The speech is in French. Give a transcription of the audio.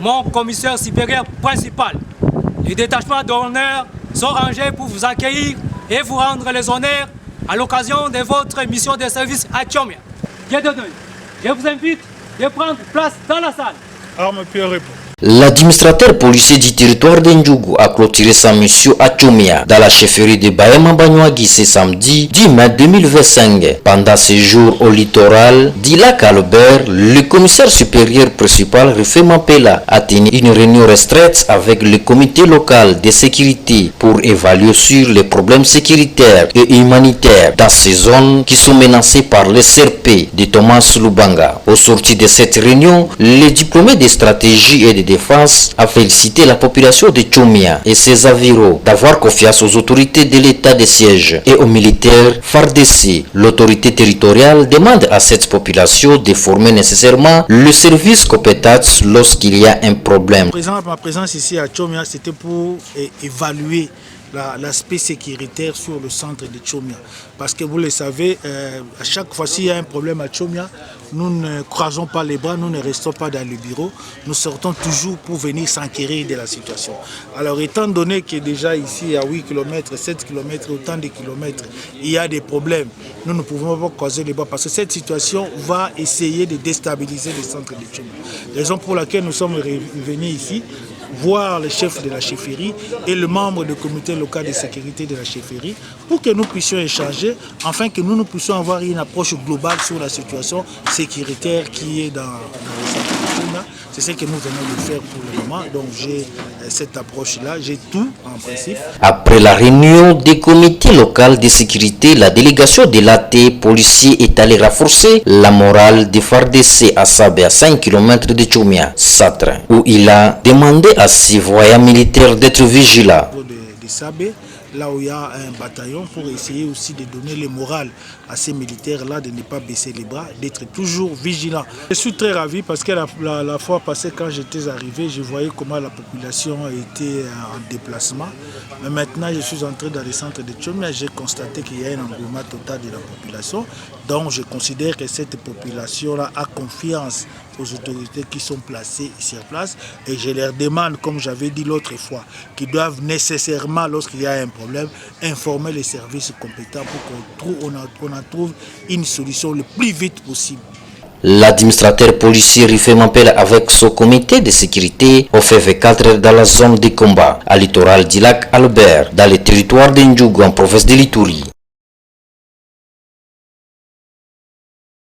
mon commissaire supérieur principal. Les détachements d'honneur sont rangés pour vous accueillir et vous rendre les honneurs à l'occasion de votre mission de service à Tchomia. Je vous invite de prendre place dans la salle. Arme puis repos. L'administrateur policier du territoire d'Ndjougou a clôturé sa mission à Tchomia, dans la chefferie de Bayama Banyuagui ce samedi 10 mai 2025. Pendant ce jour au littoral du lac Albert, le commissaire supérieur principal Rufé Mampela a tenu une réunion restreinte avec le comité local de sécurité pour évaluer sur les problèmes sécuritaires et humanitaires dans ces zones qui sont menacées par le CRP de Thomas Lubanga. Au sortir de cette réunion, le diplômé de stratégie et de défense a félicité la population de Tchomia et ses environs d'avoir confiance aux autorités de l'état de siège et aux militaires FARDC. L'autorité territoriale demande à cette population de former nécessairement le service compétent lorsqu'il y a un problème. Ma présence ici à Tchomia, c'était pour évaluer l'aspect sécuritaire sur le centre de Tchomia. Parce que vous le savez, à chaque fois s'il y a un problème à Tchomia, nous ne croisons pas les bras, nous ne restons pas dans le bureau, nous sortons toujours pour venir s'enquérir de la situation. Alors étant donné que déjà ici à 8 km, 7 km, autant de kilomètres, il y a des problèmes, nous ne pouvons pas croiser les bras parce que cette situation va essayer de déstabiliser le centre de Tchomia. Raison pour laquelle nous sommes venus ici, voir le chef de la chefferie et le membre du comité local de sécurité de la chefferie pour que nous puissions échanger, afin que nous puissions avoir une approche globale sur la situation sécuritaire qui est dans le centre de Tchomia. C'est ce que nous venons de faire pour le moment. Donc j'ai cette approche-là, j'ai tout en principe. Après la réunion des comités locaux de sécurité, la délégation de l'AT policier est allée renforcer la morale des FARDC à Sabé, à 5 km de Tchomia, Satre, où il a demandé à ses voyants militaires d'être vigilants. De Sabé, là où il y a un bataillon, pour essayer aussi de donner le moral à ces militaires-là, de ne pas baisser les bras, d'être toujours vigilants. Je suis très ravi parce que la fois passée, quand j'étais arrivé, je voyais comment la population était en déplacement. Mais maintenant, je suis entré dans le centre de Tchomia, j'ai constaté qu'il y a un engouement total de la population. Donc, je considère que cette population-là a confiance aux autorités qui sont placées sur place. Et je leur demande, comme j'avais dit l'autre fois, qu'ils doivent nécessairement, lorsqu'il y a un problème, informer les services compétents pour qu'on en trouve une solution le plus vite possible. L'administrateur policier Rufé Mampela avec son comité de sécurité ont fait 24 heures dans la zone de combat, à littoral du lac Albert, dans le territoire d'Ndjougou en province de l'Ituri.